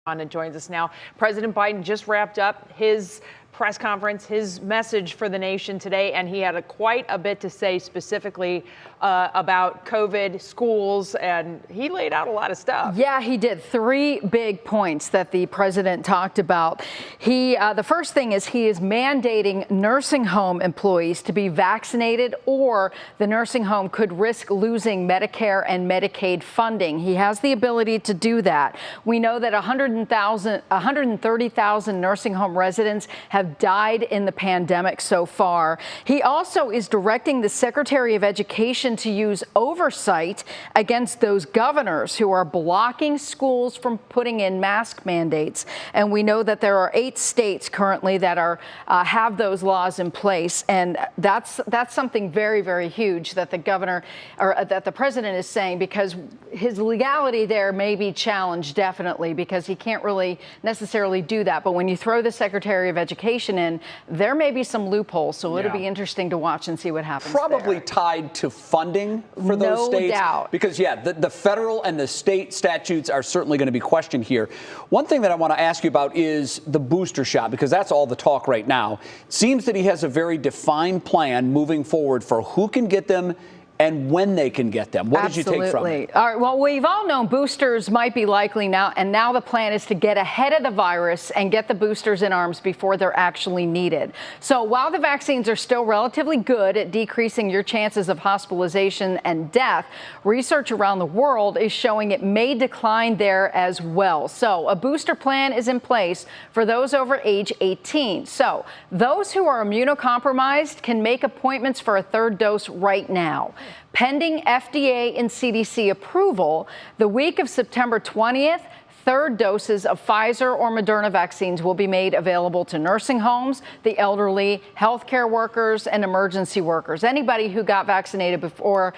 And joins us now. President Biden just wrapped up his press conference, his message for the nation today, and he had quite a bit to say specifically about COVID, schools, and he laid out a lot of stuff. Yeah, he did. 3 big points that the president talked about. The first thing is he is mandating nursing home employees to be vaccinated, or the nursing home could risk losing Medicare and Medicaid funding. He has the ability to do that. We know that 130,000 nursing home residents have died in the pandemic so far. He also is directing the Secretary of Education to use oversight against those governors who are blocking schools from putting in mask mandates. And we know that there are 8 states currently that have those laws in place. And that's something very, very huge that the governor or that the president is saying, because his legality there may be challenged, definitely, because he can't really necessarily do that. But when you throw the Secretary of Education in, there may be some loopholes. So it'll be interesting to watch and see what happens. Probably there. Tied to funding for those states. No doubt. Because, the federal and the state statutes are certainly going to be questioned here. One thing that I want to ask you about is the booster shot, because that's all the talk right now. It seems that he has a very defined plan moving forward for who can get them and when they can get them. What did you take from it? All right, well, we've all known boosters might be likely now, and now the plan is to get ahead of the virus and get the boosters in arms before they're actually needed. So while the vaccines are still relatively good at decreasing your chances of hospitalization and death, research around the world is showing it may decline there as well. So a booster plan is in place for those over age 18. So those who are immunocompromised can make appointments for a 3rd dose right now. Pending FDA and CDC approval, the week of September 20th, 3rd doses of Pfizer or Moderna vaccines will be made available to nursing homes, the elderly, healthcare workers, and emergency workers, anybody who got vaccinated before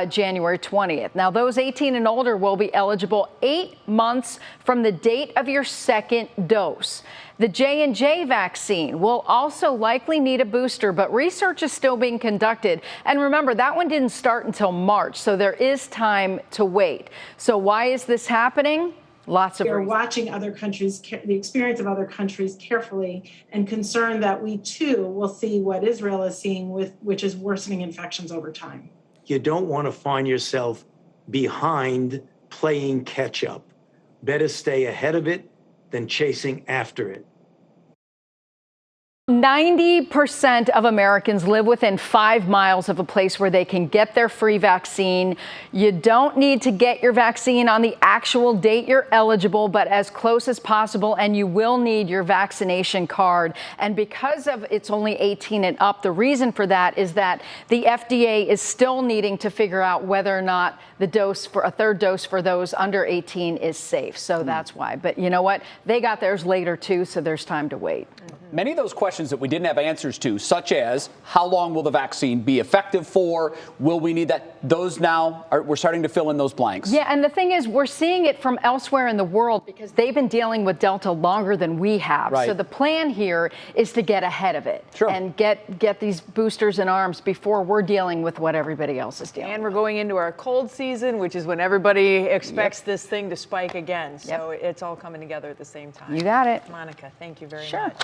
January 20th. Now, those 18 and older will be eligible 8 months from the date of your 2nd dose. The J&J vaccine will also likely need a booster, but research is still being conducted. And remember, that one didn't start until March, so there is time to wait. So why is this happening? Lots of reasons. We're watching other countries, the experience of other countries carefully, and concerned that we too will see what Israel is seeing, which is worsening infections over time. You don't want to find yourself behind playing catch up. Better stay ahead of it than chasing after it. 90% of Americans live within 5 miles of a place where they can get their free vaccine. You don't need to get your vaccine on the actual date you're eligible, but as close as possible, and you will need your vaccination card. And because of it's only 18 and up, the reason for that is that the FDA is still needing to figure out whether or not the dose for a 3rd dose for those under 18 is safe. So that's why. But you know what? They got theirs later too, so there's time to wait. Many of those questions that we didn't have answers to, such as how long will the vaccine be effective for? Will we need that? Those now, we're starting to fill in those blanks. Yeah, and the thing is, we're seeing it from elsewhere in the world because they've been dealing with Delta longer than we have. Right. So the plan here is to get ahead of it and get these boosters in arms before we're dealing with what everybody else is dealing with. And we're going into our cold season, which is when everybody expects this thing to spike again. So it's all coming together at the same time. You got it. Monica, thank you very much.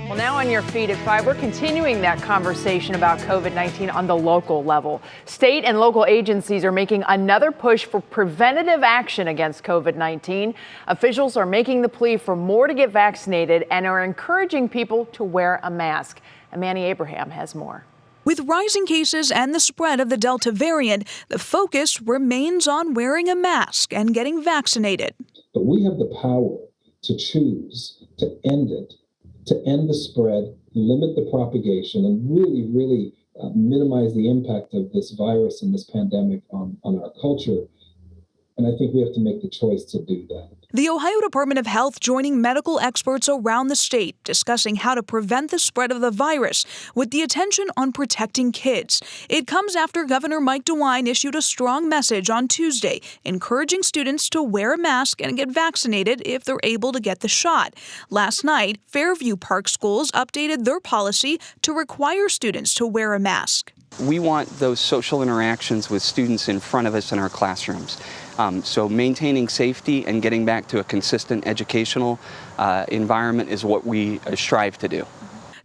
Well, now on your feed at 5, we're continuing that conversation about COVID-19 on the local level. State and local agencies are making another push for preventative action against COVID-19. Officials are making the plea for more to get vaccinated and are encouraging people to wear a mask. Amani Abraham has more. With rising cases and the spread of the Delta variant, the focus remains on wearing a mask and getting vaccinated. But we have the power to choose to end it, to end the spread, limit the propagation, and really minimize the impact of this virus and this pandemic on our culture. And I think we have to make the choice to do that. The Ohio Department of Health joining medical experts around the state discussing how to prevent the spread of the virus with the attention on protecting kids. It comes after Governor Mike DeWine issued a strong message on Tuesday, encouraging students to wear a mask and get vaccinated if they're able to get the shot. Last night, Fairview Park schools updated their policy to require students to wear a mask. We want those social interactions with students in front of us in our classrooms. So maintaining safety and getting back to a consistent educational environment is what we strive to do.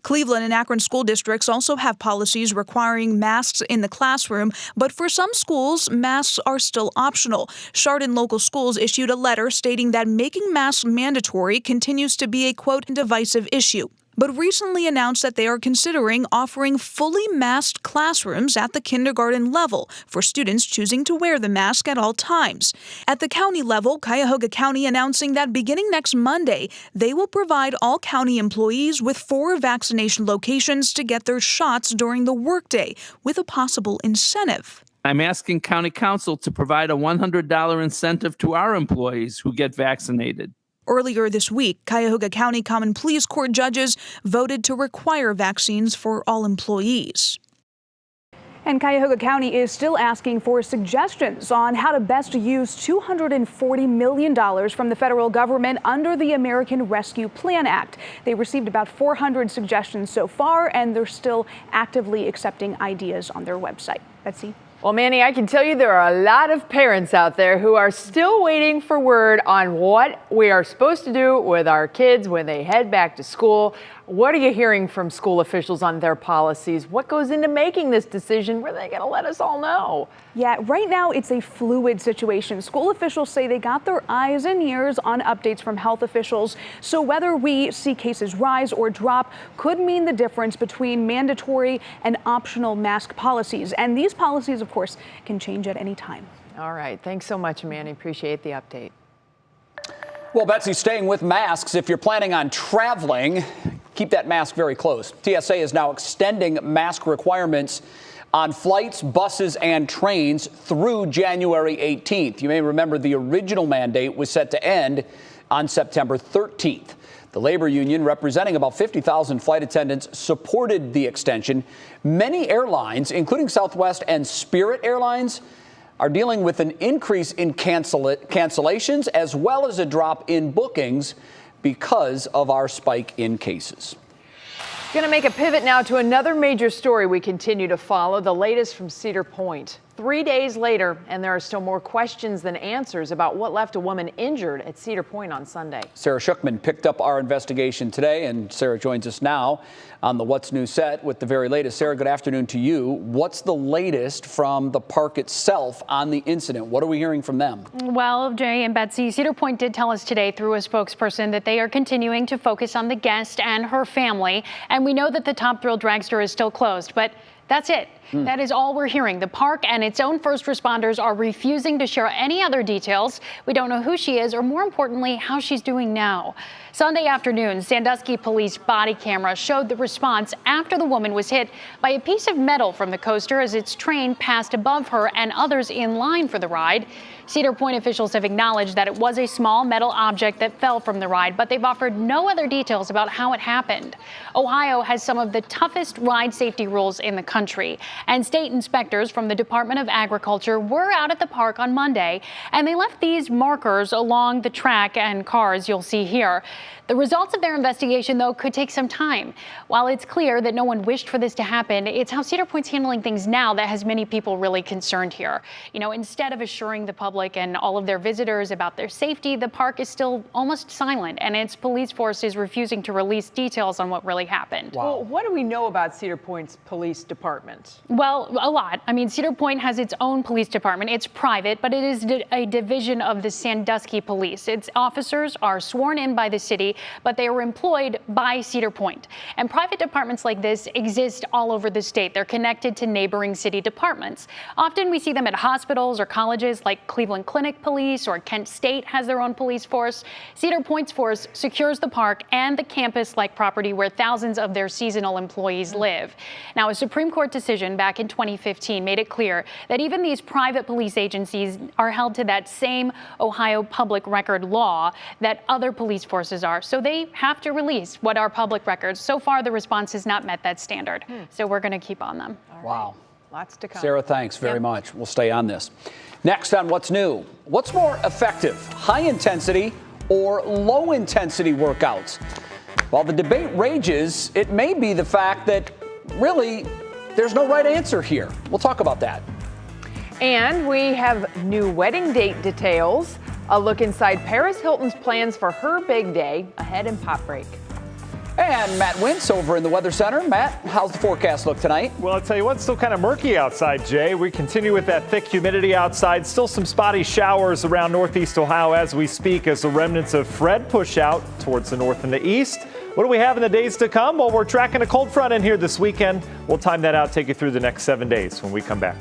Cleveland and Akron school districts also have policies requiring masks in the classroom, but for some schools, masks are still optional. Chardon Local Schools issued a letter stating that making masks mandatory continues to be a, quote, divisive issue, but recently announced that they are considering offering fully masked classrooms at the kindergarten level for students choosing to wear the mask at all times. At the county level, Cuyahoga County announcing that beginning next Monday, they will provide all county employees with 4 vaccination locations to get their shots during the workday, with a possible incentive. I'm asking County Council to provide a $100 incentive to our employees who get vaccinated. Earlier this week, Cuyahoga County Common Pleas Court judges voted to require vaccines for all employees. And Cuyahoga County is still asking for suggestions on how to best use $240 million from the federal government under the American Rescue Plan Act. They received about 400 suggestions so far, and they're still actively accepting ideas on their website. Betsy? Well, Manny, I can tell you there are a lot of parents out there who are still waiting for word on what we are supposed to do with our kids when they head back to school. What are you hearing from school officials on their policies? What goes into making this decision? Were they going to let us all know? Yeah, right now it's a fluid situation. School officials say they got their eyes and ears on updates from health officials. So whether we see cases rise or drop could mean the difference between mandatory and optional mask policies. And these policies, of course, can change at any time. All right. Thanks so much, Manny. Appreciate the update. Well, Betsy, staying with masks, if you're planning on traveling, keep that mask very close. TSA is now extending mask requirements on flights, buses, and trains through January 18th. You may remember the original mandate was set to end on September 13th. The labor union, representing about 50,000 flight attendants, supported the extension. Many airlines, including Southwest and Spirit Airlines, are dealing with an increase in cancellations as well as a drop in bookings because of our spike in cases. Going to make a pivot now to another major story we continue to follow, the latest from Cedar Point. 3 days later, and there are still more questions than answers about what left a woman injured at Cedar Point on Sunday. Sarah Schuchman picked up our investigation today, and Sarah joins us now on the What's New set with the very latest. Sarah, good afternoon to you. What's the latest from the park itself on the incident? What are we hearing from them? Well, Jay and Betsy, Cedar Point did tell us today through a spokesperson that they are continuing to focus on the guest and her family. And we know that the Top Thrill Dragster is still closed, but that's it. That is all we're hearing. The park and its own first responders are refusing to share any other details. We don't know who she is or, more importantly, how she's doing now. Sunday afternoon, Sandusky police body camera showed the response after the woman was hit by a piece of metal from the coaster as its train passed above her and others in line for the ride. Cedar Point officials have acknowledged that it was a small metal object that fell from the ride, but they've offered no other details about how it happened. Ohio has some of the toughest ride safety rules in the country, and state inspectors from the Department of Agriculture were out at the park on Monday, and they left these markers along the track and cars you'll see here. The results of their investigation, though, could take some time. While it's clear that no one wished for this to happen, it's how Cedar Point's handling things now that has many people really concerned here. You know, instead of assuring the public and all of their visitors about their safety, the park is still almost silent, and its police force is refusing to release details on what really happened. Wow. Well, what do we know about Cedar Point's police department? Well, a lot. I mean, Cedar Point has its own police department. It's private, but it is a division of the Sandusky Police. Its officers are sworn in by the city, but they are employed by Cedar Point. And private departments like this exist all over the state. They're connected to neighboring city departments. Often we see them at hospitals or colleges like Cleveland Clinic Police, or Kent State has their own police force. Cedar Point's force secures the park and the campus-like property where thousands of their seasonal employees live. Now, a Supreme Court decision back in 2015 made it clear that even these private police agencies are held to that same Ohio public record law that other police forces are. So they have to release what are public records. So far, the response has not met that standard. So we're going to keep on them. All right. Wow. Lots to come. Sarah, thanks very much. We'll stay on this. Next on What's New, what's more effective, high intensity or low intensity workouts? While the debate rages, it may be the fact that really there's no right answer here. We'll talk about that. And we have new wedding date details, a look inside Paris Hilton's plans for her big day, ahead in Pop Break. And Matt Wintz over in the Weather Center. Matt, how's the forecast look tonight? Well, I'll tell you what, still kind of murky outside, Jay. We continue with that thick humidity outside. Still some spotty showers around northeast Ohio as we speak as the remnants of Fred push out towards the north and the east. What do we have in the days to come? Well, we're tracking a cold front in here this weekend. We'll time that out, take you through the next 7 days when we come back.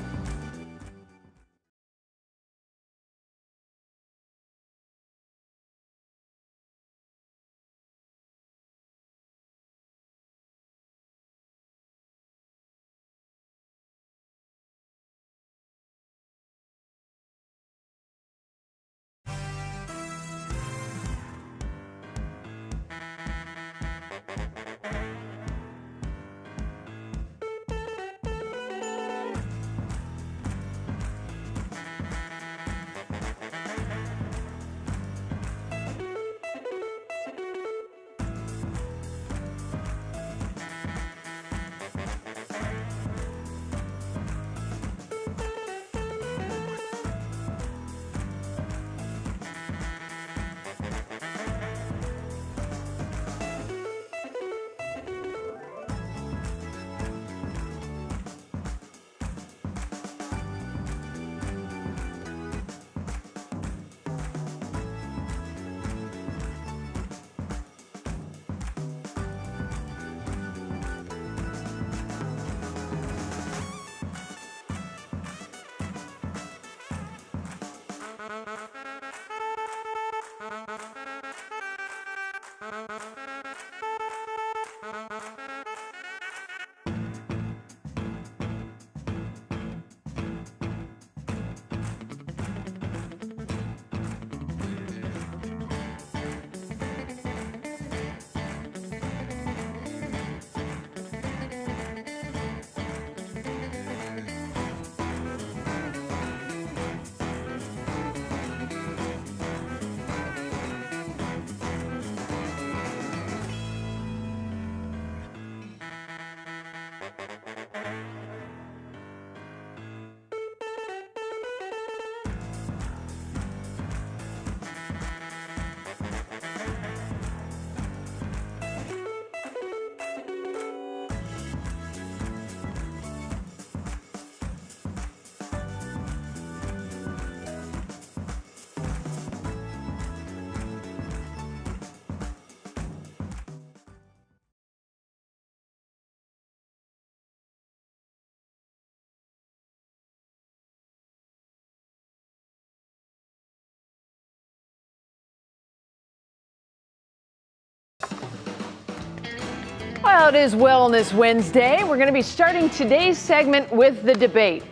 Well, it is Wellness Wednesday. We're going to be starting today's segment with the debate.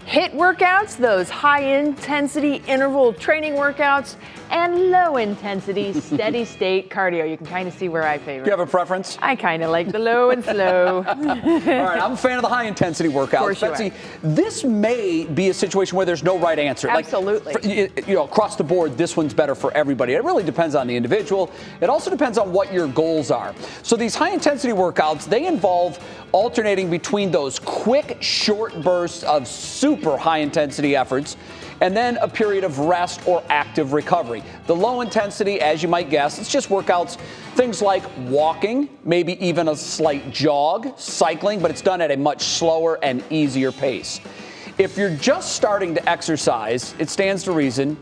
HIIT workouts, those high-intensity interval training workouts, and low-intensity steady-state cardio. You can kind of see where I favor. Do you have a preference? I kind of like the low and slow. All right, I'm a fan of the high-intensity workouts. Betsy, this may be a situation where there's no right answer. Absolutely. Like, you know, across the board, this one's better for everybody. It really depends on the individual. It also depends on what your goals are. So these high-intensity workouts, they involve alternating between those quick, short bursts of super high-intensity efforts and then a period of rest or active recovery. The low intensity, as you might guess, it's just workouts, things like walking, maybe even a slight jog, cycling, but it's done at a much slower and easier pace. If you're just starting to exercise, it stands to reason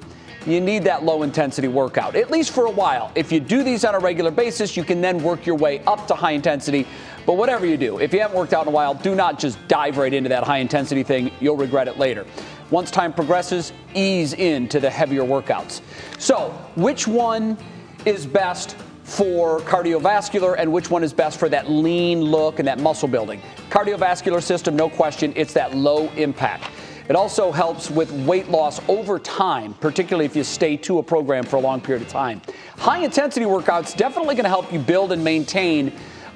you need that low intensity workout, at least for a while. If you do these on a regular basis, you can then work your way up to high intensity. But whatever you do, if you haven't worked out in a while, do not just dive right into that high intensity thing. You'll regret it later. Once time progresses, ease into the heavier workouts. So which one is best for cardiovascular and which one is best for that lean look and that muscle building? Cardiovascular system, no question, it's that low impact. It also helps with weight loss over time, particularly if you stay to a program for a long period of time. High intensity workouts definitely going to help you build and maintain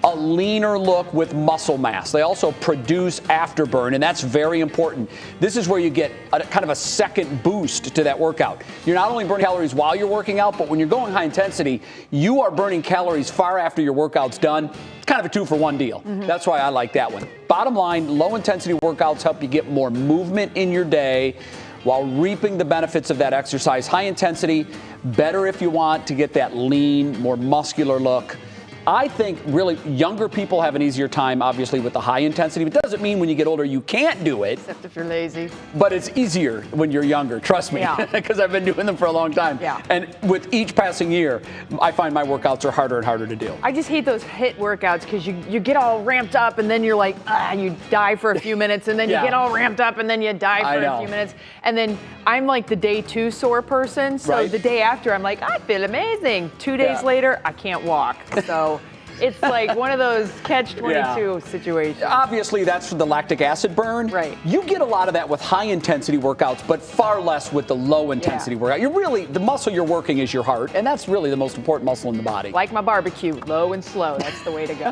a leaner look with muscle mass. They also produce afterburn, and that's very important. This is where you get kind of a second boost to that workout. You're not only burning calories while you're working out, but when you're going high intensity, you are burning calories far after your workout's done. It's kind of a 2-for-1 deal. That's why I like that one. Bottom line, low intensity workouts help you get more movement in your day while reaping the benefits of that exercise. High intensity, better if you want to get that lean, more muscular look. I think really younger people have an easier time, obviously, with the high intensity. It doesn't mean when you get older you can't do it. Except if you're lazy. But it's easier when you're younger, trust me, because I've been doing them for a long time. Yeah. And with each passing year, I find my workouts are harder and harder to do. I just hate those HIIT workouts because you get all ramped up and then you're like, you die for a few minutes, and then you get all ramped up and then you die for a few minutes. And then I'm like the day 2 sore person. So the day after, I'm like, I feel amazing. 2 days later, I can't walk. So it's like one of those catch-22 situations. Obviously, that's for the lactic acid burn. Right. You get a lot of that with high-intensity workouts, but far less with the low-intensity workout. You're really, the muscle you're working is your heart, and that's really the most important muscle in the body. Like my barbecue, low and slow. That's the way to go.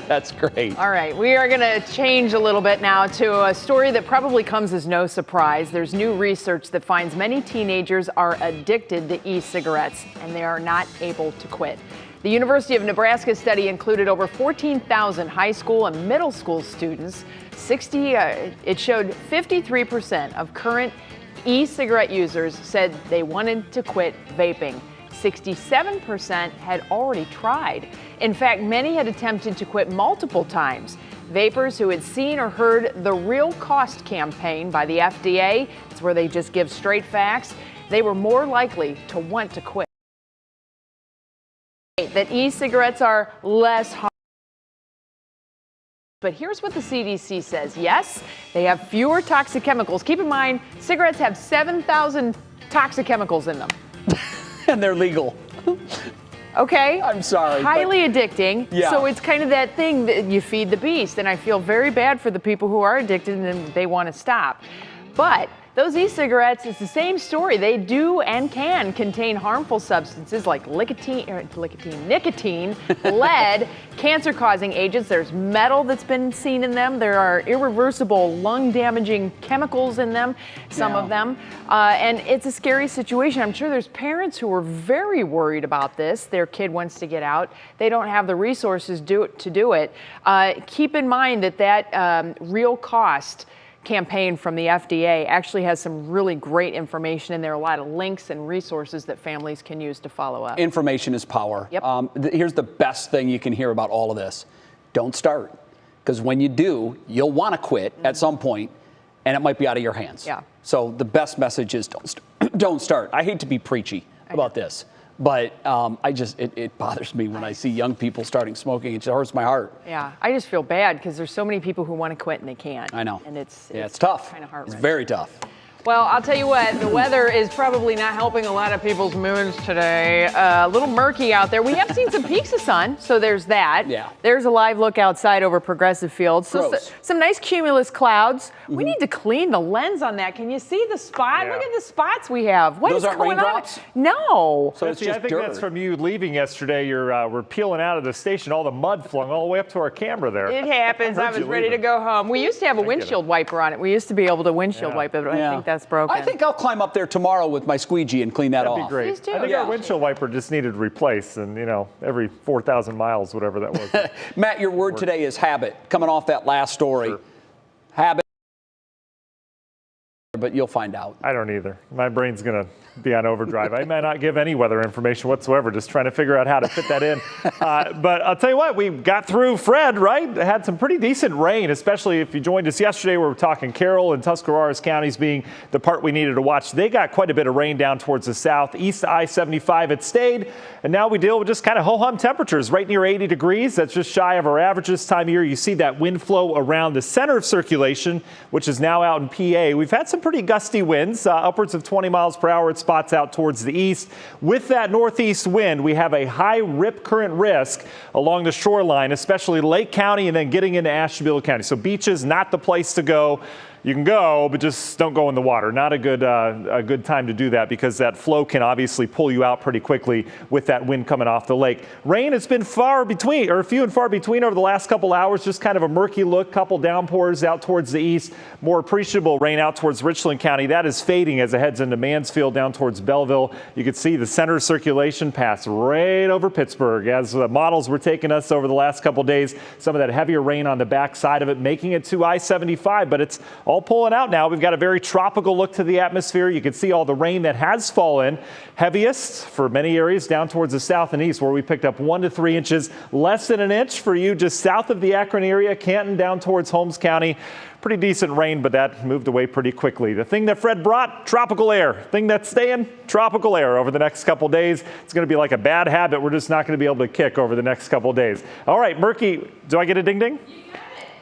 That's great. All right, we are going to change a little bit now to a story that probably comes as no surprise. There's new research that finds many teenagers are addicted to e-cigarettes, and they are not able to quit. The University of Nebraska study included over 14,000 high school and middle school students. It showed 53% of current e-cigarette users said they wanted to quit vaping. 67% had already tried. In fact, many had attempted to quit multiple times. Vapers who had seen or heard the Real Cost campaign by the FDA, it's where they just give straight facts, they were more likely to want to quit. That e-cigarettes are less harmful. But here's what the CDC says. Yes, they have fewer toxic chemicals. Keep in mind, cigarettes have 7,000 toxic chemicals in them. And they're legal. Okay? I'm sorry. Highly addicting. Yeah. So it's kind of that thing that you feed the beast. And I feel very bad for the people who are addicted and they want to stop. But those e-cigarettes, it's the same story. They do and can contain harmful substances like nicotine, lead, cancer-causing agents. There's metal that's been seen in them. There are irreversible lung-damaging chemicals in them, some of them. And it's a scary situation. I'm sure there's parents who are very worried about this. Their kid wants to get out. They don't have the resources to do it. Keep in mind that Real Cost campaign from the FDA actually has some really great information in there, a lot of links and resources that families can use to follow up. Information is power. Yep. Here's the best thing you can hear about all of this. Don't start. Because when you do, you'll want to quit at some point, and it might be out of your hands. Yeah. So the best message is don't start. I hate to be preachy about this, but it bothers me when I see young people starting smoking. It just hurts my heart. Yeah, I just feel bad because there's so many people who want to quit and they can't. I know. And it's tough. Kind of heart-wrenching. It's very tough. Well, I'll tell you what, the weather is probably not helping a lot of people's moods today. A little murky out there. We have seen some peeks of sun, so there's that. Yeah. There's a live look outside over Progressive Field. So Gross. some nice cumulus clouds. We need to clean the lens on that. Can you see the spot? Yeah. Look at the spots we have. What Those is aren't going raindrops? on? No. So it's Betsy, just I think dirt. that's from you leaving yesterday. We're peeling out of the station, all the mud flung all the way up to our camera there. It happens. I Heard was you ready to leaving. go home. We used to have a windshield wiper on it. We used to be able to windshield wipe it, but I think that's broken. I think I'll climb up there tomorrow with my squeegee and clean that That'd off. be great. Please do. I think Yeah. our windshield wiper just needed replaced, and every 4,000 miles, whatever that was. Matt, your word today is habit. Coming off that last story. Sure. Habit. But you'll find out. I don't either. My brain's going to be on overdrive. I might not give any weather information whatsoever, just trying to figure out how to fit that in. But I'll tell you what, we got through Fred, right? Had some pretty decent rain, especially if you joined us yesterday. We were talking Carroll and Tuscarawas counties being the part we needed to watch. They got quite a bit of rain down towards the south. East I-75 it stayed, and now we deal with just kind of ho-hum temperatures right near 80 degrees. That's just shy of our average this time of year. You see that wind flow around the center of circulation, which is now out in PA. We've had some pretty gusty winds, upwards of 20 miles per hour at spots out towards the east. With that northeast wind, we have a high rip current risk along the shoreline, especially Lake County and then getting into Ashtabula County. So beaches, not the place to go. you can go, but just don't go in the water. Not a good time to do that because that flow can obviously pull you out pretty quickly with that wind coming off the lake. Rain has been few and far between over the last couple hours. Just kind of a murky look, couple downpours out towards the east. More appreciable rain out towards Richland County. That is fading as it heads into Mansfield down towards Belleville. You can see the center of circulation pass right over Pittsburgh as the models were taking us over the last couple days. Some of that heavier rain on the back side of it, making it to I-75, but it's all pulling out now. We've got a very tropical look to the atmosphere. You can see all the rain that has fallen. Heaviest for many areas down towards the south and east, where we picked up 1 to 3 inches, less than an inch for you just south of the Akron area, Canton down towards Holmes County. Pretty decent rain, but that moved away pretty quickly. The thing that Fred brought, tropical air. Thing that's staying, tropical air over the next couple days. It's going to be like a bad habit we're just not going to be able to kick over the next couple days. All right, Murky, do I get a ding ding?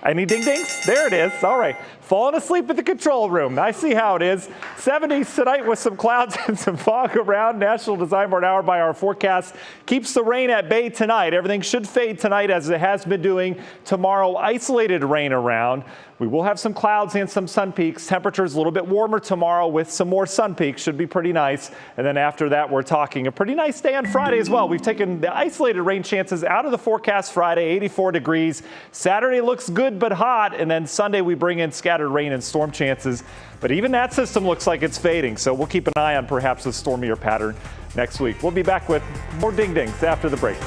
Any ding dings? There it is. All right. Falling asleep at the control room. I see how it is. 70s tonight with some clouds and some fog around. National Design Board Hour by our forecast keeps the rain at bay tonight. Everything should fade tonight as it has been doing. Tomorrow, isolated rain around. We will have some clouds and some sun peaks. Temperatures a little bit warmer tomorrow with some more sun peaks. Should be pretty nice. And then after that, we're talking a pretty nice day on Friday as well. We've taken the isolated rain chances out of the forecast Friday, 84 degrees. Saturday looks good but hot. And then Sunday, we bring in scattered rain and storm chances. But even that system looks like it's fading. So we'll keep an eye on perhaps a stormier pattern next week. We'll be back with more ding dings after the break.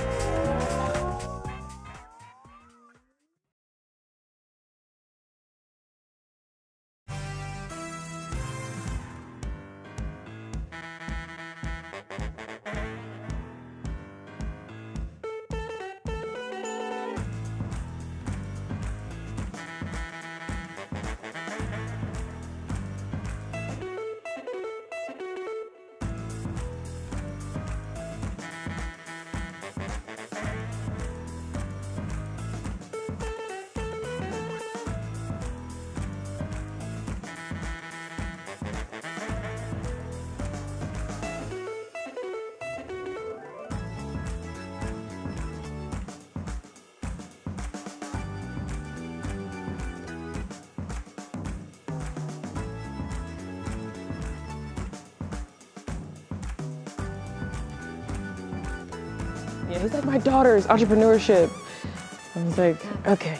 Yeah, he's like, my daughter's entrepreneurship. I was like, okay.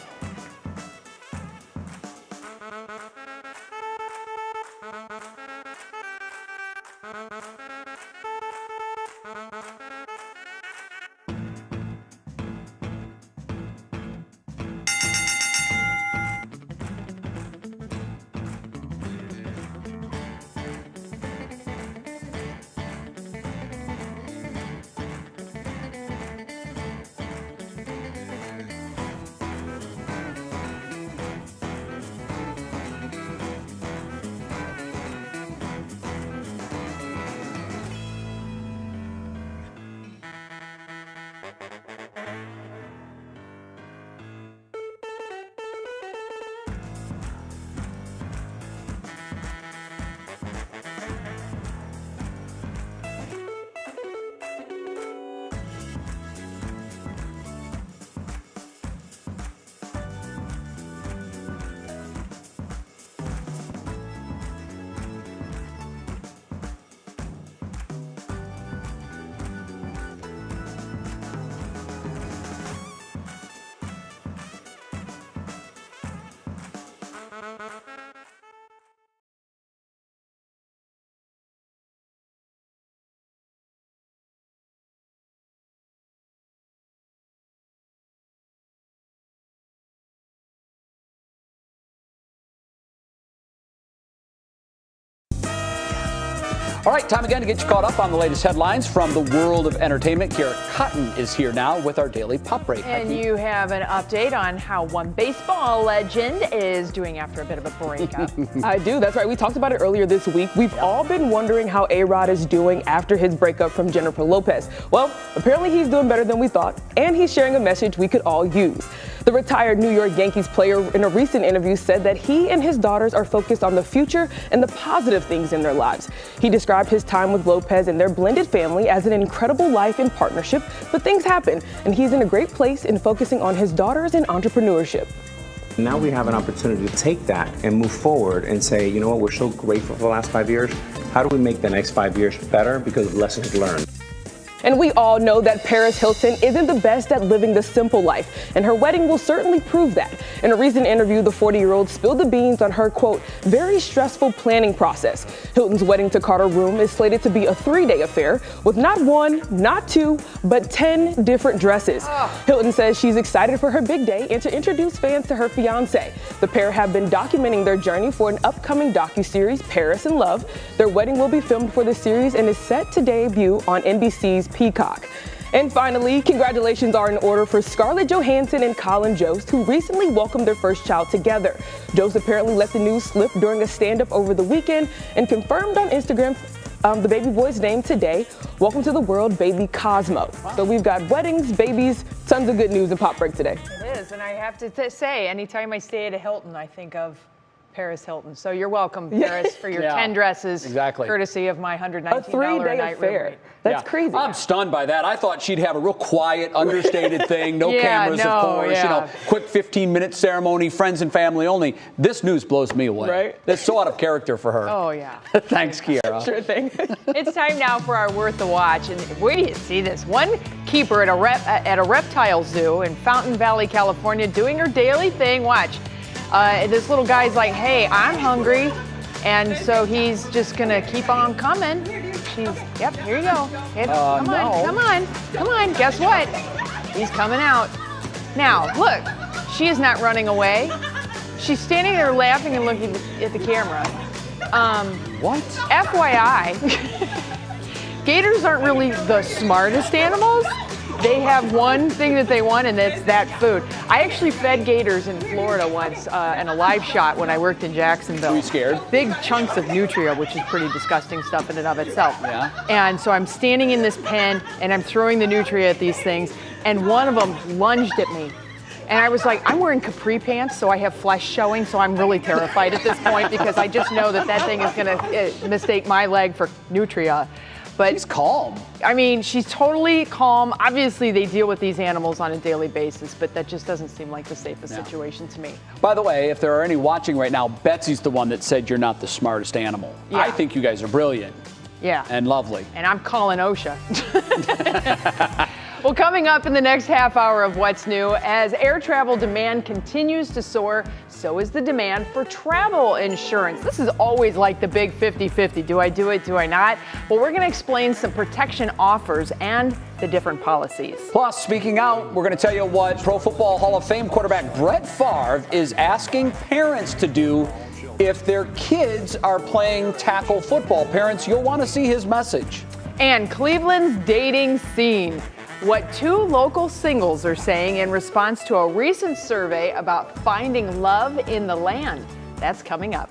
All right, time again to get you caught up on the latest headlines from the world of entertainment. Garrett Cotton is here now with our daily pop break. And you have an update on how one baseball legend is doing after a bit of a breakup. I do. That's right. We talked about it earlier this week. We've all been wondering how A-Rod is doing after his breakup from Jennifer Lopez. Well, apparently he's doing better than we thought, and he's sharing a message we could all use. The retired New York Yankees player in a recent interview said that he and his daughters are focused on the future and the positive things in their lives. He described his time with Lopez and their blended family as an incredible life and partnership, but things happen, and he's in a great place in focusing on his daughters and entrepreneurship. Now we have an opportunity to take that and move forward and say, you know what, we're so grateful for the last 5 years. How do we make the next 5 years better because of lessons learned? And we all know that Paris Hilton isn't the best at living the simple life, and her wedding will certainly prove that. In a recent interview, the 40-year-old spilled the beans on her, quote, very stressful planning process. Hilton's wedding to Carter Room is slated to be a 3-day affair with not 1, not 2, but 10 different dresses. Hilton says she's excited for her big day and to introduce fans to her fiancé. The pair have been documenting their journey for an upcoming docuseries, Paris in Love. Their wedding will be filmed for the series and is set to debut on NBC's Peacock. And finally, congratulations are in order for Scarlett Johansson and Colin Jost, who recently welcomed their first child together. Jost apparently let the news slip during a stand-up over the weekend and confirmed on Instagram the baby boy's name today. Welcome to the world, baby Cosmo. Wow. So we've got weddings, babies, tons of good news in Pop Break today. It is, and I have to say, anytime I stay at a Hilton, I think of Paris Hilton. So you're welcome, Paris, for your 10 dresses. Exactly. Courtesy of my $119 a 3-day night affair. room rate. That's crazy. I'm stunned by that. I thought she'd have a real quiet, understated thing. No cameras, of course. You know, quick 15-minute ceremony, friends and family only. This news blows me away. Right? It's so out of character for her. Oh, yeah. Thanks, Kiara. Sure thing. It's time now for our Worth the Watch. And where do you see this? One keeper at a reptile zoo in Fountain Valley, California, doing her daily thing. Watch. This little guy's like, hey, I'm hungry. And so he's just going to keep on coming. Yep, here you go. Okay, come on. Guess what? He's coming out. Now, look, she is not running away. She's standing there laughing and looking at the camera. What? FYI, gators aren't really the smartest animals. They have one thing that they want, and it's that food. I actually fed gators in Florida once in a live shot when I worked in Jacksonville. Were you scared? Big chunks of nutria, which is pretty disgusting stuff in and of itself. Yeah. And so I'm standing in this pen, and I'm throwing the nutria at these things, and one of them lunged at me. And I was like, I'm wearing capri pants, so I have flesh showing, so I'm really terrified at this point because I just know that thing is going to mistake my leg for nutria. But she's calm. I mean, she's totally calm. Obviously, they deal with these animals on a daily basis, but that just doesn't seem like the safest situation to me. By the way, if there are any watching right now, Betsy's the one that said you're not the smartest animal. Yeah. I think you guys are brilliant. Yeah. And lovely. And I'm calling OSHA. Well, coming up in the next half hour of What's New, as air travel demand continues to soar, so is the demand for travel insurance. This is always like the big 50-50. Do I do it? Do I not? Well, we're going to explain some protection offers and the different policies. Plus, speaking out, we're going to tell you what Pro Football Hall of Fame quarterback Brett Favre is asking parents to do if their kids are playing tackle football. Parents, you'll want to see his message. And Cleveland's dating scene. What 2 local singles are saying in response to a recent survey about finding love in the land. That's coming up.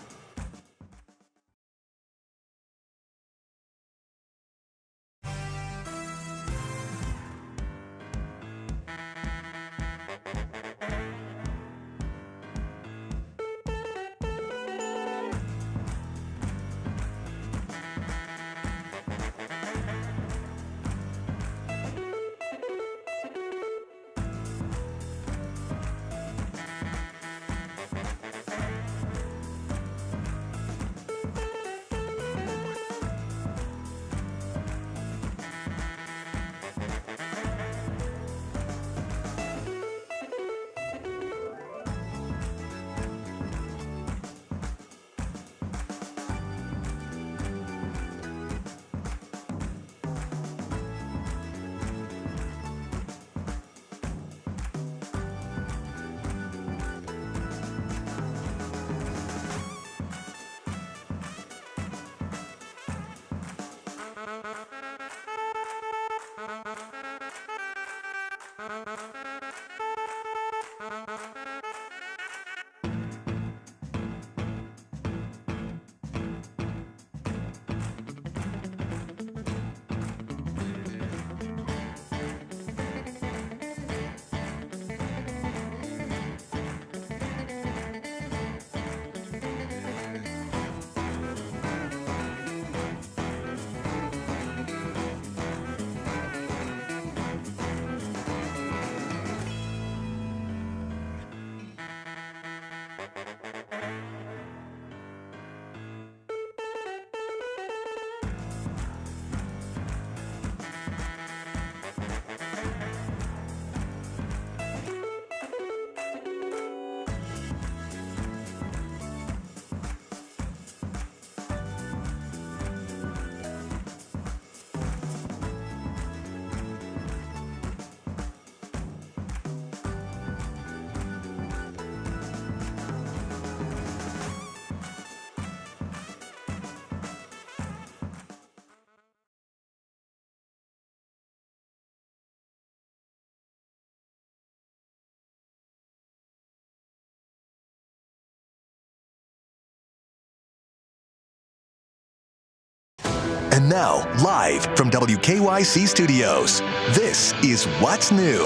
And now, live from WKYC Studios, this is What's New.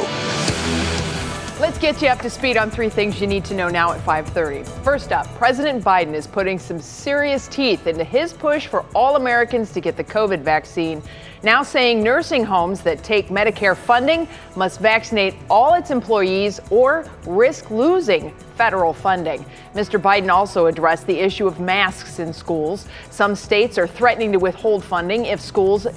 Let's get you up to speed on 3 things you need to know now at 5:30. First up, President Biden is putting some serious teeth into his push for all Americans to get the COVID vaccine, now saying nursing homes that take Medicare funding must vaccinate all its employees or risk losing federal funding. Mr. Biden also addressed the issue of masks in schools. Some states are threatening to withhold funding if schools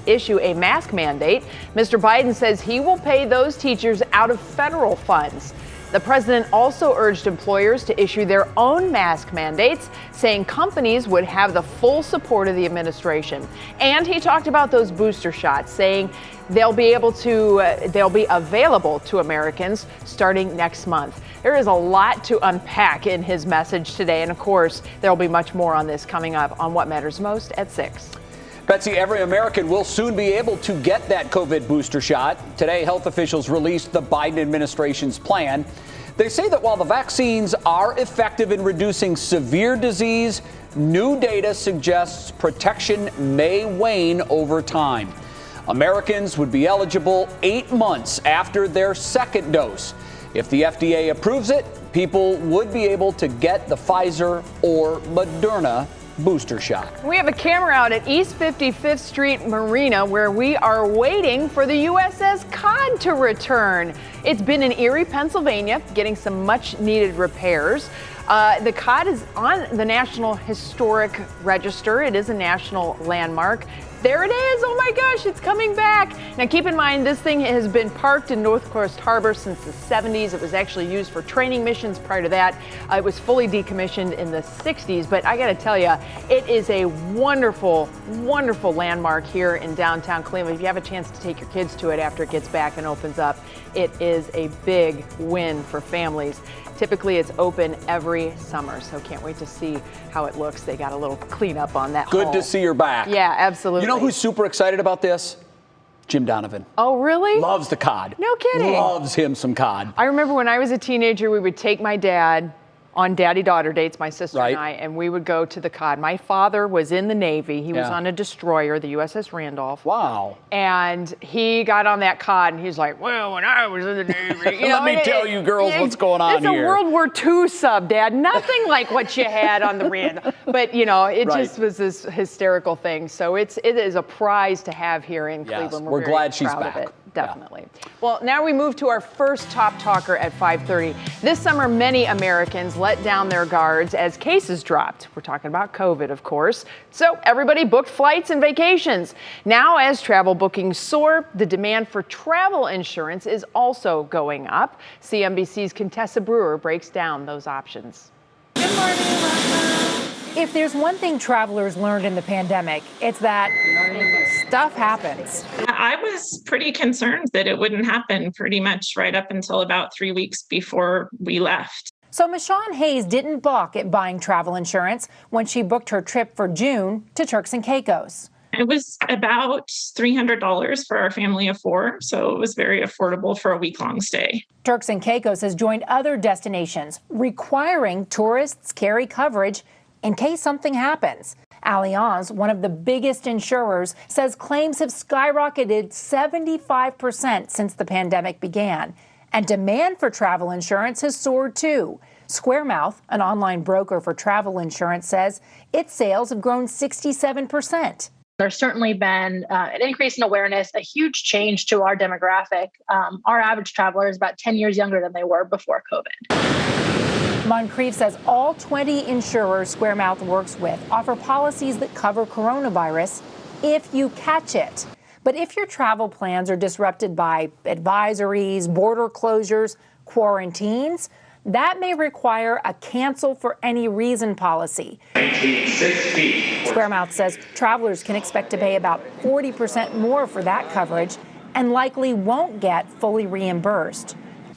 issue a mask mandate. Mr. Biden says he will pay those teachers out of federal funds. The president also urged employers to issue their own mask mandates, saying companies would have the full support of the administration. And he talked about those booster shots, saying they'll be available to Americans starting next month. There is a lot to unpack in his message today, and of course, there'll be much more on this coming up on What Matters Most at 6. Betsy, every American will soon be able to get that COVID booster shot. Today, health officials released the Biden administration's plan. They say that while the vaccines are effective in reducing severe disease, new data suggests protection may wane over time. Americans would be eligible 8 months after their second dose. If the FDA approves it, people would be able to get the Pfizer or Moderna booster shot. We have a camera out at East 55th Street Marina where we are waiting for the USS Cod to return. It's been in Erie, Pennsylvania, getting some much needed repairs. The Cod is on the National Historic Register. It is a national landmark. There it is. Oh my gosh, it's coming back. Now keep in mind, this thing has been parked in North Coast Harbor since the 70s. It was actually used for training missions prior to that. It was fully decommissioned in the 60s, but I gotta tell you, it is a wonderful, wonderful landmark here in downtown Cleveland. If you have a chance to take your kids to it after it gets back and opens up, it is a big win for families. Typically, it's open every summer, so can't wait to see how it looks. They got a little cleanup on that Good hall. to see you're back. Yeah, absolutely. You know who's super excited about this? Jim Donovan. Oh, really? Loves the cod. No kidding. Loves him some cod. I remember when I was a teenager, we would take my dad on daddy-daughter dates, my sister Right. and I, and we would go to the Cod. My father was in the Navy. He was Yeah. on a destroyer, the USS Randolph. Wow. And he got on that Cod, and he's like, well, when I was in the Navy, you Let know, me tell you girls what's going on It's a here. World War II sub, Dad. Nothing like what you had on the Randolph. But, you know, it Right. just was this hysterical thing. So it is a prize to have here in Yes, Cleveland. we're very glad she's proud of back. it. Definitely. Well, now we move to our first top talker at 5:30. This summer, many Americans let down their guards as cases dropped. We're talking about COVID, of course. So everybody booked flights and vacations. Now, as travel bookings soar, the demand for travel insurance is also going up. CNBC's Contessa Brewer breaks down those options. Good morning, If there's one thing travelers learned in the pandemic, it's that stuff happens. I was pretty concerned that it wouldn't happen pretty much right up until about 3 weeks before we left. So Michonne Hayes didn't balk at buying travel insurance when she booked her trip for June to Turks and Caicos. It was about $300 for our family of 4, so it was very affordable for a week-long stay. Turks and Caicos has joined other destinations requiring tourists carry coverage in case something happens. Allianz, one of the biggest insurers, says claims have skyrocketed 75% since the pandemic began. And demand for travel insurance has soared too. Squaremouth, an online broker for travel insurance, says its sales have grown 67%. There's certainly been an increase in awareness, a huge change to our demographic. Our average traveler is about 10 years younger than they were before COVID. Moncrief says all 20 insurers Squaremouth works with offer policies that cover coronavirus if you catch it. But if your travel plans are disrupted by advisories, border closures, quarantines, that may require a cancel for any reason policy. 6 feet. Squaremouth says travelers can expect to pay about 40% more for that coverage and likely won't get fully reimbursed.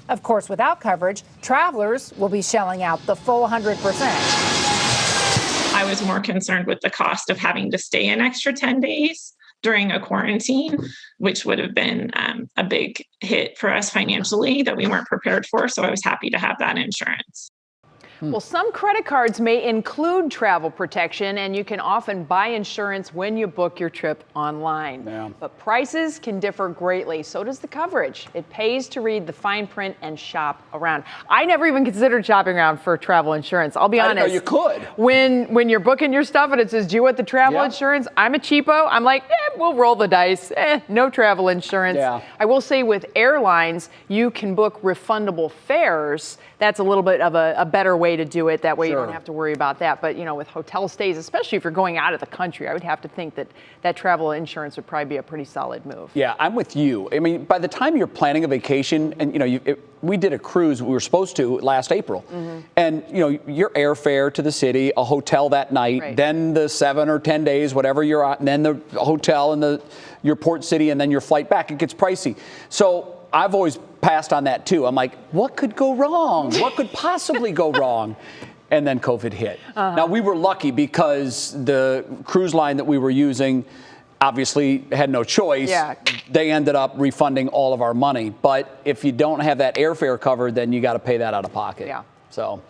Of course, without coverage, travelers will be shelling out the full 100%. I was more concerned with the cost of having to stay an extra 10 days during a quarantine, which would have been a big hit for us financially that we weren't prepared for. So I was happy to have that insurance. Well, some credit cards may include travel protection, and you can often buy insurance when you book your trip online. Yeah. But prices can differ greatly. So does the coverage. It pays to read the fine print and shop around. I never even considered shopping around for travel insurance. I'll be honest. I didn't know you could. When you're booking your stuff and it says, do you want the travel insurance? I'm a cheapo. I'm like, we'll roll the dice. No travel insurance. Yeah. I will say with airlines, you can book refundable fares. That's a little bit of a better way to do it. That way you don't have to worry about that. But, with hotel stays, especially if you're going out of the country, I would have to think that travel insurance would probably be a pretty solid move. Yeah, I'm with you. I mean, by the time you're planning a vacation, and, we did a cruise, we were supposed to last April. And, your airfare to the city, a hotel that night, then the 7 or 10 days, whatever you're at, and then the hotel and your port city, and then your flight back, it gets pricey. So I've always passed on that too. I'm like, what could go wrong? What could possibly go wrong? And then COVID hit. Now, we were lucky because the cruise line that we were using obviously had no choice. Yeah. They ended up refunding all of our money. But if you don't have that airfare covered, then you got to pay that out of pocket. Yeah. So,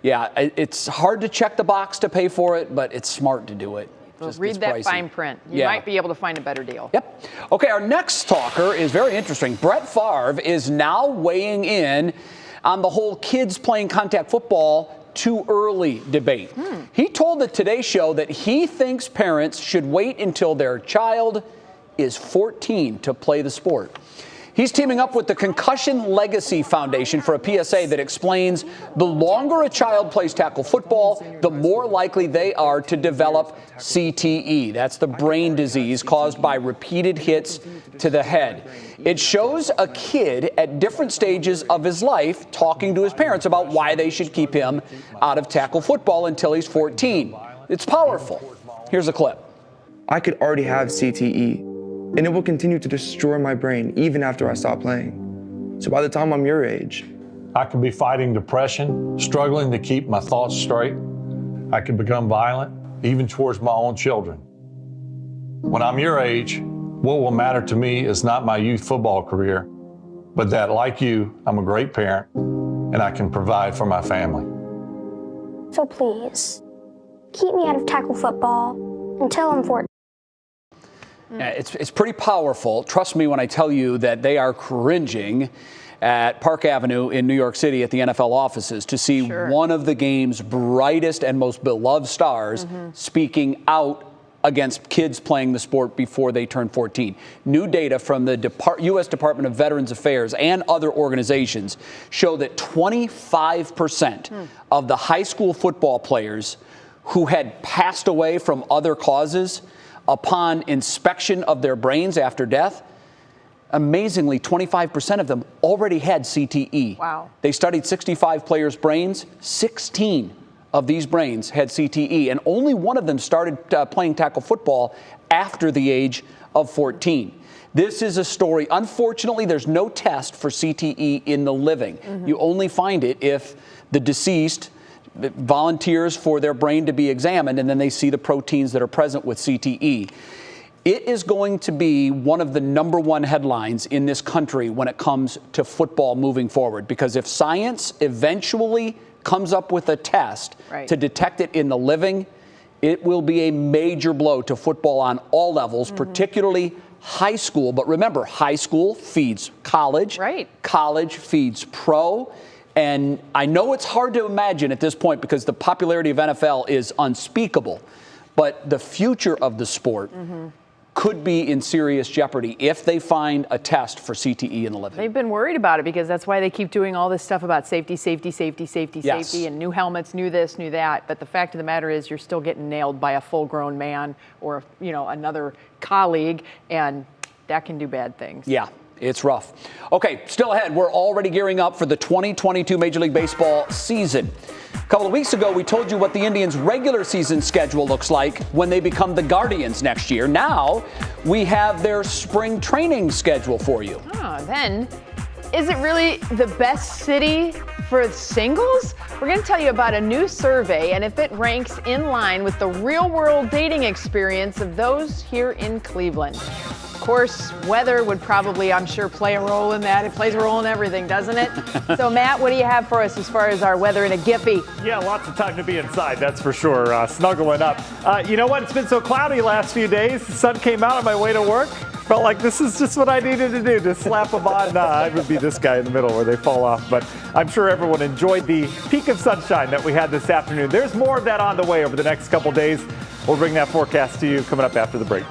it's hard to check the box to pay for it, but it's smart to do it. Well, read that fine print. You might be able to find a better deal. Yep. Okay, our next talker is very interesting. Brett Favre is now weighing in on the whole kids playing contact football too early debate. He told the Today Show that he thinks parents should wait until their child is 14 to play the sport. He's teaming up with the Concussion Legacy Foundation for a PSA that explains the longer a child plays tackle football, the more likely they are to develop CTE. That's the brain disease caused by repeated hits to the head. It shows a kid at different stages of his life talking to his parents about why they should keep him out of tackle football until he's 14. It's powerful. Here's a clip. I could already have CTE. And it will continue to destroy my brain even after I stop playing. So by the time I'm your age, I could be fighting depression, struggling to keep my thoughts straight. I could become violent, even towards my own children. When I'm your age, what will matter to me is not my youth football career, but that, like you, I'm a great parent and I can provide for my family. So please, keep me out of tackle football until I'm 14. It's pretty powerful. Trust me when I tell you that they are cringing at Park Avenue in New York City at the NFL offices to see one of the game's brightest and most beloved stars speaking out against kids playing the sport before they turn 14. New data from the U.S. Department of Veterans Affairs and other organizations show that 25% of the high school football players who had passed away from other causes upon inspection of their brains after death, amazingly, 25% of them already had CTE. Wow. They studied 65 players' brains. 16 of these brains had CTE, and only one of them started playing tackle football after the age of 14. This is a story. Unfortunately, there's no test for CTE in the living. You only find it if the deceased volunteers for their brain to be examined, and then they see the proteins that are present with CTE. It is going to be one of the #1 headlines in this country when it comes to football moving forward, because if science eventually comes up with a test to detect it in the living, it will be a major blow to football on all levels, particularly high school. But remember, high school feeds college. College feeds pro. And I know it's hard to imagine at this point because the popularity of NFL is unspeakable, but the future of the sport could be in serious jeopardy if they find a test for CTE in the living. They've been worried about it because that's why they keep doing all this stuff about safety, Yes. and new helmets, new this, new that. But the fact of the matter is you're still getting nailed by a full-grown man or, another colleague, and that can do bad things. Yeah. It's rough. Okay, still ahead, we're already gearing up for the 2022 Major League Baseball season. A couple of weeks ago, we told you what the Indians' regular season schedule looks like when they become the Guardians next year. Now, we have their spring training schedule for you. Then, is it really the best city for singles? We're going to tell you about a new survey and if it ranks in line with the real-world dating experience of those here in Cleveland. course, weather would probably, I'm sure, play a role in that. It plays a role in everything, doesn't it? So, Matt, what do you have for us as far as our weather in a Giphy? Yeah, lots of time to be inside, that's for sure. Snuggling up. You know what? It's been so cloudy last few days. The sun came out on my way to work. Felt like this is just what I needed to do, to slap them on. I would be this guy in the middle where they fall off. But I'm sure everyone enjoyed the peak of sunshine that we had this afternoon. There's more of that on the way over the next couple days. We'll bring that forecast to you coming up after the break.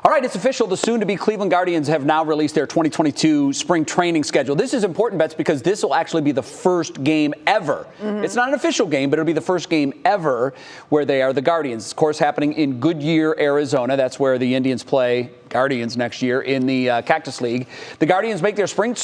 All right, it's official. The soon-to-be Cleveland Guardians have now released their 2022 spring training schedule. This is important, Bets, because this will actually be the first game ever. It's not an official game, but it'll be the first game ever where they are the Guardians. Of course, happening in Goodyear, Arizona. That's where the Indians play Guardians next year in the Cactus League. The Guardians make their spring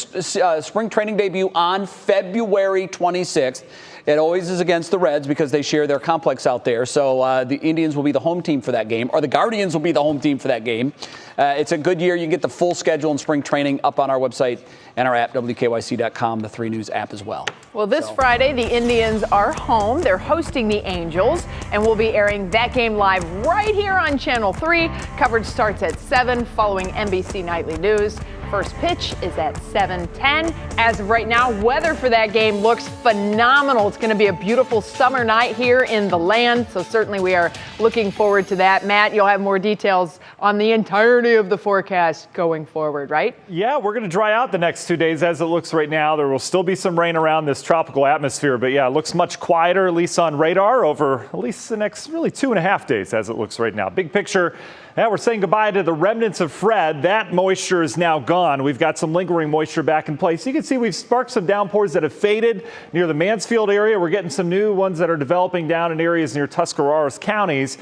training debut on February 26th. It always is against the Reds because they share their complex out there. So the Indians will be the home team for that game, or the Guardians will be the home team for that game. It's a good year. You can get the full schedule and spring training up on our website and our app, WKYC.com, the 3 News app as well. Well, this Friday, the Indians are home. They're hosting the Angels, and we'll be airing that game live right here on Channel 3. Coverage starts at 7 following NBC Nightly News. First pitch is at 7:10. As of right now, weather for that game looks phenomenal. It's going to be a beautiful summer night here in the land, so certainly we are looking forward to that. Matt, you'll have more details on the entirety of the forecast going forward, right? Yeah, we're going to dry out the next 2 days as it looks right now. There will still be some rain around this tropical atmosphere, but yeah, it looks much quieter, at least on radar, over at least the next really 2.5 days as it looks right now. Big picture. Now we're saying goodbye to the remnants of Fred. That moisture is now gone. We've got some lingering moisture back in place. You can see we've sparked some downpours that have faded near the Mansfield area. We're getting some new ones that are developing down in areas near Tuscarawas counties.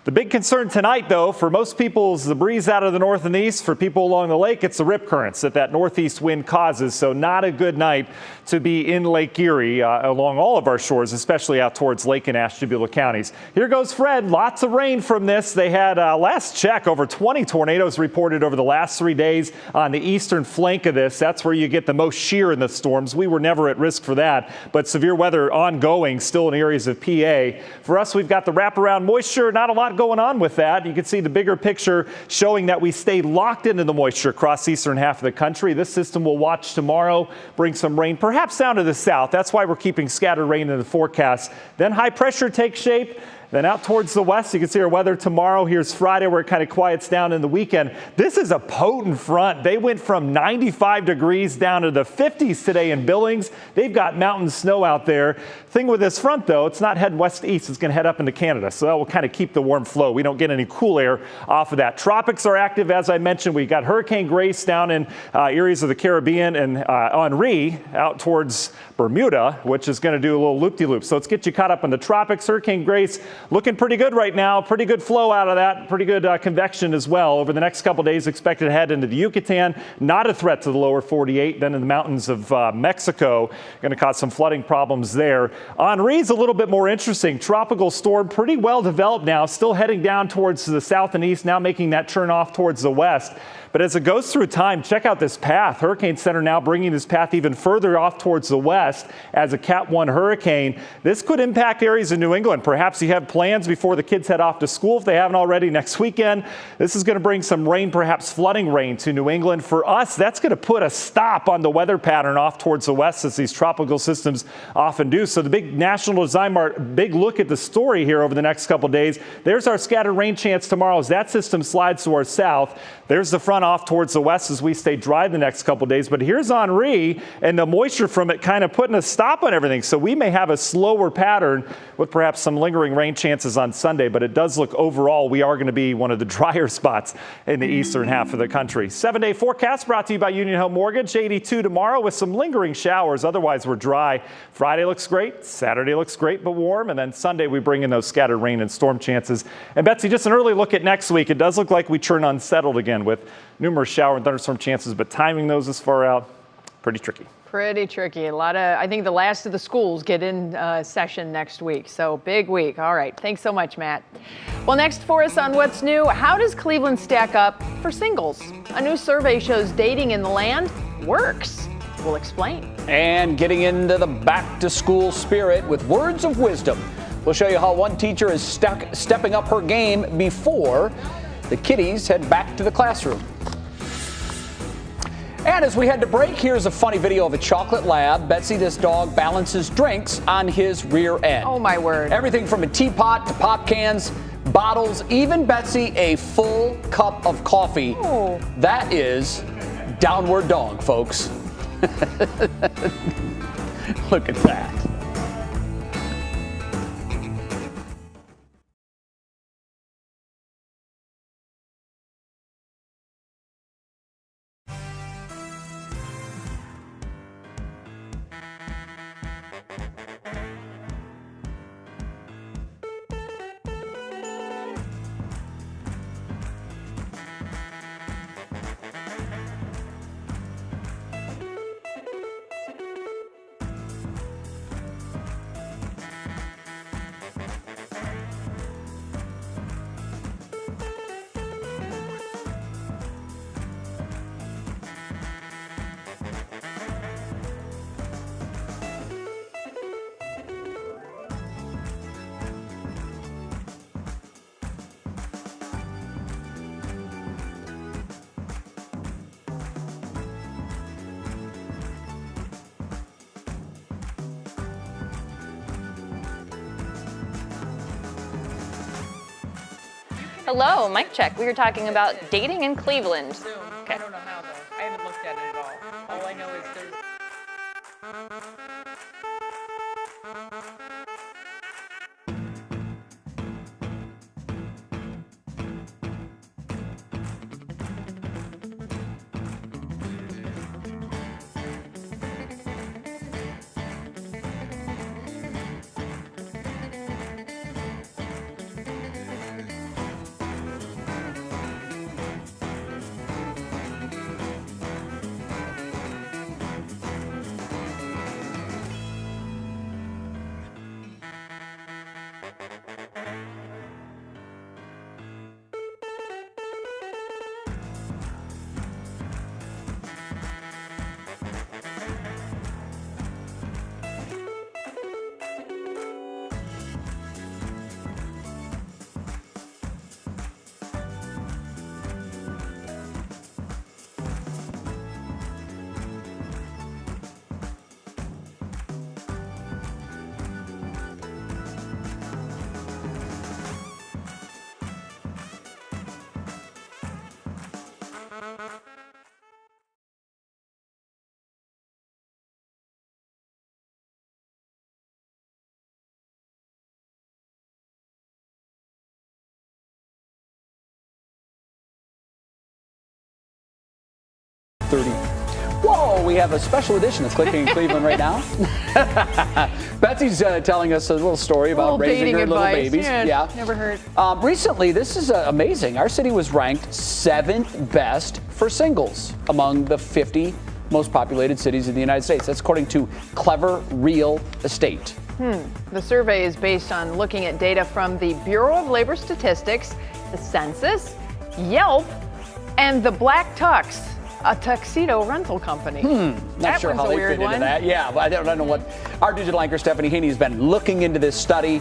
The big concern tonight, though, for most people is the breeze out of the north and east. For people along the lake, it's the rip currents that northeast wind causes. So not a good night to be in Lake Erie along all of our shores, especially out towards Lake and Ashtabula counties. Here goes Fred. Lots of rain from this. They had, last check, over 20 tornadoes reported over the last 3 days on the eastern flank of this. That's where you get the most shear in the storms. We were never at risk for that, but severe weather ongoing still in areas of PA. For us, we've got the wraparound moisture. Not a lot going on with that. You can see the bigger picture showing that we stay locked into the moisture across the eastern half of the country. This system will watch tomorrow, bring some rain, perhaps down to the south. That's why we're keeping scattered rain in the forecast. Then high pressure takes shape. Then out towards the west, you can see our weather tomorrow. Here's Friday where it kind of quiets down in the weekend. This is a potent front. They went from 95 degrees down to the 50s today in Billings. They've got mountain snow out there. Thing with this front, though, it's not heading west to east. It's going to head up into Canada. So that will kind of keep the warm flow. We don't get any cool air off of that. Tropics are active, as I mentioned. We got Hurricane Grace down in areas of the Caribbean and Henri out towards Bermuda, which is going to do a little loop-de-loop. So let's get you caught up on the tropics. Hurricane Grace looking pretty good right now. Pretty good flow out of that. Pretty good convection as well. Over the next couple days, expected to head into the Yucatan. Not a threat to the lower 48. Then in the mountains of Mexico, going to cause some flooding problems there. Henri's a little bit more interesting. Tropical storm, pretty well developed now. Still heading down towards the south and east, now making that turn off towards the west. But as it goes through time, check out this path. Hurricane Center now bringing this path even further off towards the west as a Cat 1 hurricane. This could impact areas in New England. Perhaps you have plans before the kids head off to school if they haven't already next weekend. This is going to bring some rain, perhaps flooding rain to New England. For us, that's going to put a stop on the weather pattern off towards the west as these tropical systems often do. So the big National Design Mart, big look at the story here over the next couple days. There's our scattered rain chance tomorrow as that system slides to our south. There's the front off towards the west as we stay dry the next couple days. But here's Henri and the moisture from it kind of putting a stop on everything. So we may have a slower pattern with perhaps some lingering rain chances on Sunday. But it does look overall we are going to be one of the drier spots in the eastern half of the country. 7-day forecast brought to you by Union Home Mortgage. 82 tomorrow with some lingering showers. Otherwise, we're dry. Friday looks great. Saturday looks great but warm. And then Sunday we bring in those scattered rain and storm chances. And Betsy, just an early look at next week. It does look like we turn unsettled again with numerous shower and thunderstorm chances, but timing those this far out, pretty tricky. Pretty tricky. A lot of, I think the last of the schools get in session next week. So big week. All right. Thanks so much, Matt. Well, next for us on What's New, how does Cleveland stack up for singles? A new survey shows dating in the land works. We'll explain. And getting into the back to school spirit with words of wisdom. We'll show you how one teacher is stepping up her game before the kiddies head back to the classroom. And as we head to break, here's a funny video of a chocolate lab. Betsy, this dog, balances drinks on his rear end. Oh, my word. Everything from a teapot to pop cans, bottles, even Betsy, a full cup of coffee. Oh. That is downward dog, folks. Look at that. Hello, mic check. We were talking about dating in Cleveland. Okay. I don't know how, though. I haven't looked at it at all. All I know is there's... 30. Whoa, we have a special edition that's clicking in Cleveland right now. Betsy's telling us a little story about raising her little babies. Yeah, never heard. Recently, this is amazing. Our city was ranked 7th best for singles among the 50 most populated cities in the United States. That's according to Clever Real Estate. The survey is based on looking at data from the Bureau of Labor Statistics, the Census, Yelp, and the Black Tux, a tuxedo rental company. Not sure how they fit into that. Yeah, but I don't know what. Our digital anchor Stephanie Haney has been looking into this study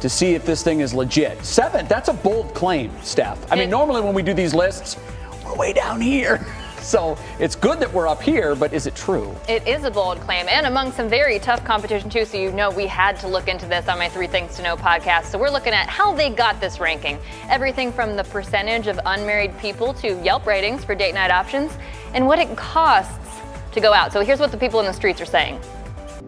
to see if this thing is legit. 7th, that's a bold claim, Steph. I mean, normally when we do these lists, we're way down here. So it's good that we're up here, but is it true? It is a bold claim and among some very tough competition too. So we had to look into this on my 3 Things to Know podcast. So we're looking at how they got this ranking. Everything from the percentage of unmarried people to Yelp ratings for date night options and what it costs to go out. So here's what the people in the streets are saying.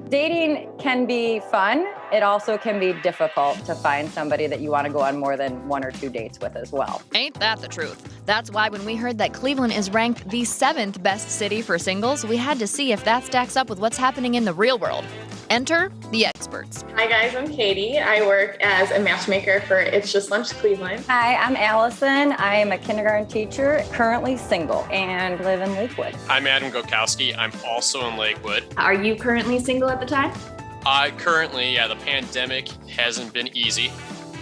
Dating can be fun. It also can be difficult to find somebody that you want to go on more than 1 or 2 dates with as well. Ain't that the truth? That's why when we heard that Cleveland is ranked the 7th best city for singles, we had to see if that stacks up with what's happening in the real world. Enter the experts. Hi guys, I'm Katie. I work as a matchmaker for It's Just Lunch Cleveland. Hi, I'm Allison. I am a kindergarten teacher, currently single, and live in Lakewood. I'm Adam Gokowski. I'm also in Lakewood. Are you currently single at the time? Currently, the pandemic hasn't been easy.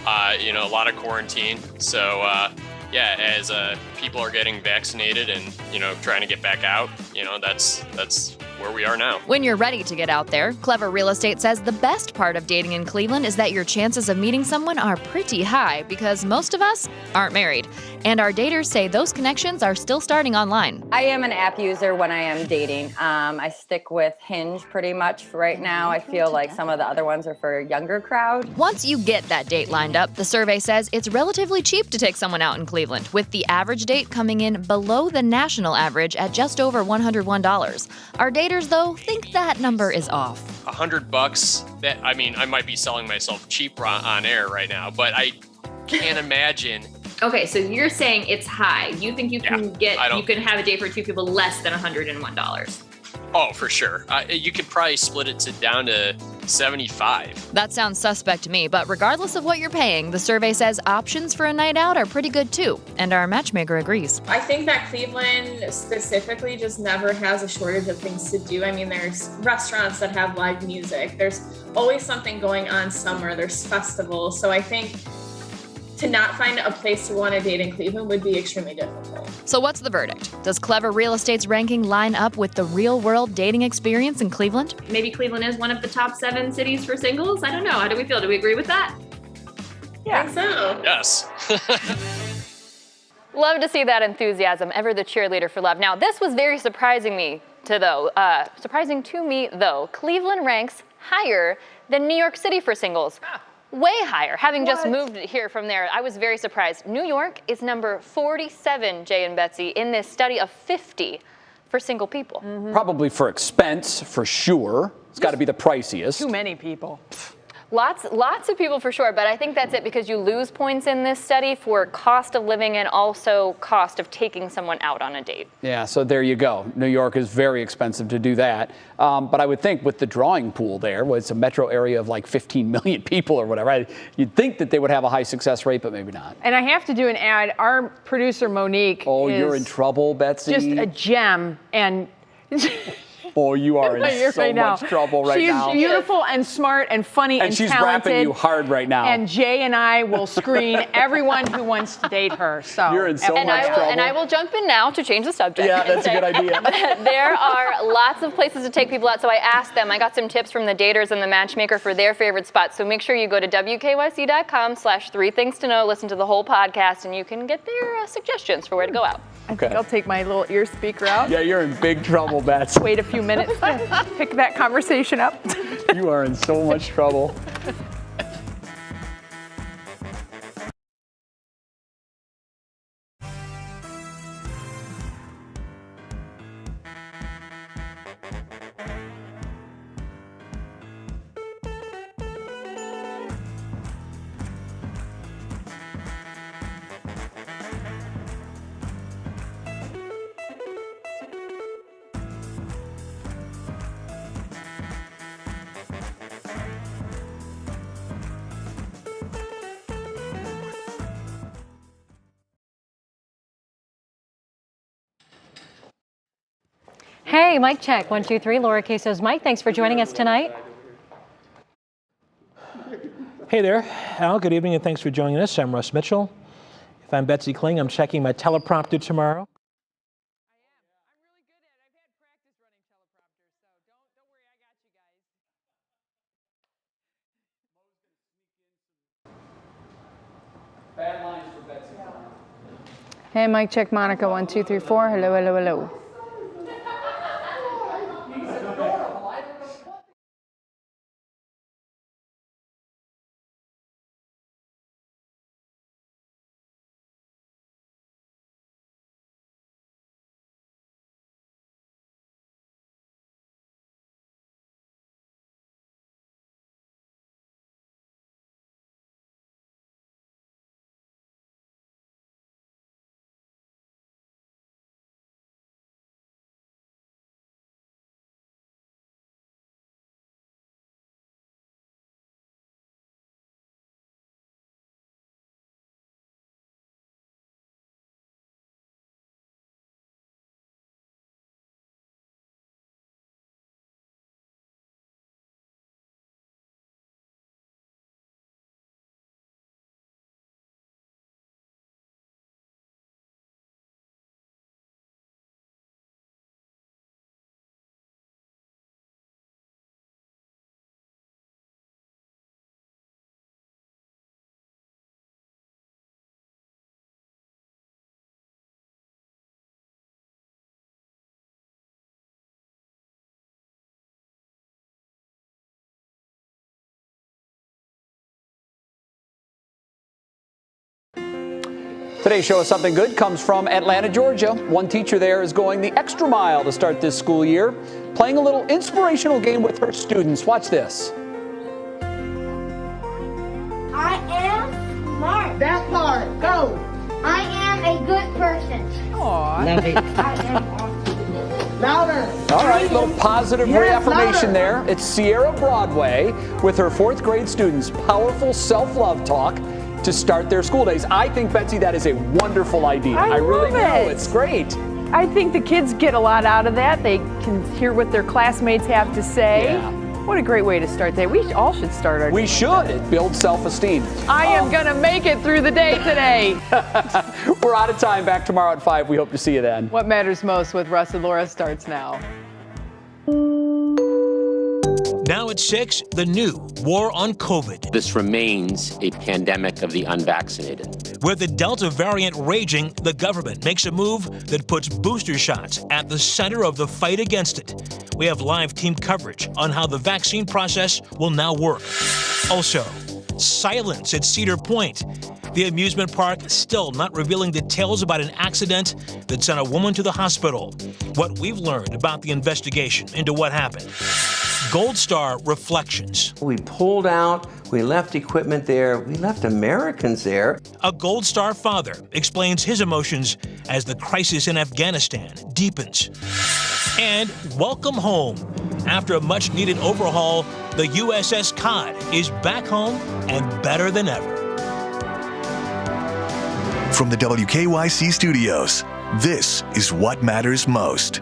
A lot of quarantine. So, as people are getting vaccinated and, trying to get back out, that's where we are now. When you're ready to get out there, Clever Real Estate says the best part of dating in Cleveland is that your chances of meeting someone are pretty high because most of us aren't married. And our daters say those connections are still starting online. I am an app user when I am dating. I stick with Hinge pretty much right now. I feel like some of the other ones are for a younger crowd. Once you get that date lined up, the survey says it's relatively cheap to take someone out in Cleveland, with the average date coming in below the national average at just over $101. Our daters, though, think that number is off. $100, I might be selling myself cheap on air right now, but I can't imagine. Okay, so you're saying it's high. You think you can have a date for 2 people less than $101? Oh, for sure. You could probably split it down to 75. That sounds suspect to me, but regardless of what you're paying, the survey says options for a night out are pretty good too, and our matchmaker agrees. I think that Cleveland specifically just never has a shortage of things to do. I mean, there's restaurants that have live music. There's always something going on somewhere. There's festivals. So I think to not find a place to want to date in Cleveland would be extremely difficult. So what's the verdict? Does Clever Real Estate's ranking line up with the real-world dating experience in Cleveland? Maybe Cleveland is one of the top 7 cities for singles. I don't know. How do we feel? Do we agree with that? Yeah. I think so. Yes. Love to see that enthusiasm. Ever the cheerleader for love. Now, this was very surprising to me, though. Cleveland ranks higher than New York City for singles. Way higher. Having just moved here from there, I was very surprised. New York is number 47, Jay and Betsy, in this study of 50 for single people. Probably for expense, for sure. It's got to be the priciest. Too many people. Lots of people for sure, but I think that's it because you lose points in this study for cost of living and also cost of taking someone out on a date. Yeah, so there you go. New York is very expensive to do that. But I would think with the drawing pool there, well, it's a metro area of like 15 million people or whatever, you'd think that they would have a high success rate, but maybe not. And I have to do an ad. Our producer, Monique, Oh, you're in trouble, Betsy. Just a gem. And Oh, you are in so much trouble right now. She's beautiful and smart and funny and she's talented. rapping you hard right now. And Jay and I will screen everyone who wants to date her. So you're in so much trouble. And I will jump in now to change the subject. Yeah, that's a good idea. There are lots of places to take people out. So I asked them, I got some tips from the daters and the matchmaker for their favorite spots. So make sure you go to wkyc.com/3thingstoknow, listen to the whole podcast, and you can get their suggestions for where to go out. Okay. I'll take my little ear speaker out. Yeah, you're in big trouble, Betsy. Wait a few minutes to pick that conversation up. You are in so much trouble. Hey, mic check. 1, 2, 3. Laura Queso's Mike. Thanks for joining us tonight. Hey there, Al. Good evening, and thanks for joining us. I'm Russ Mitchell. If I'm Betsy Kling, I'm checking my teleprompter tomorrow. Bad lines for Betsy. Hey, mic check, Monica. 1, 2, 3, 4. Hello, hello, hello. Today's show is Something Good comes from Atlanta, Georgia. One teacher there is going the extra mile to start this school year, playing a little inspirational game with her students. Watch this. I am smart. That part. Go. I am a good person. Aww. Love it. I am awesome. Louder. All right, little positive reaffirmation there. It's Sierra Broadway with her 4th grade students' powerful self-love talk to start their school days. I think, Betsy, that is a wonderful idea. I really do. It's great. I think the kids get a lot out of that. They can hear what their classmates have to say. Yeah. What a great way to start that. We all should start our day. We should. It builds self-esteem. I am going to make it through the day today. We're out of time. Back tomorrow at 5. We hope to see you then. What Matters Most with Russ and Laura starts now. Now at 6, the new war on COVID. This remains a pandemic of the unvaccinated. With the Delta variant raging, the government makes a move that puts booster shots at the center of the fight against it. We have live team coverage on how the vaccine process will now work. Also, silence at Cedar Point. The amusement park still not revealing details about an accident that sent a woman to the hospital. What we've learned about the investigation into what happened. Gold Star Reflections. We pulled out, we left equipment there, we left Americans there. A Gold Star father explains his emotions as the crisis in Afghanistan deepens. And welcome home. After a much-needed overhaul, the USS Cod is back home and better than ever. From the WKYC studios, this is What Matters Most.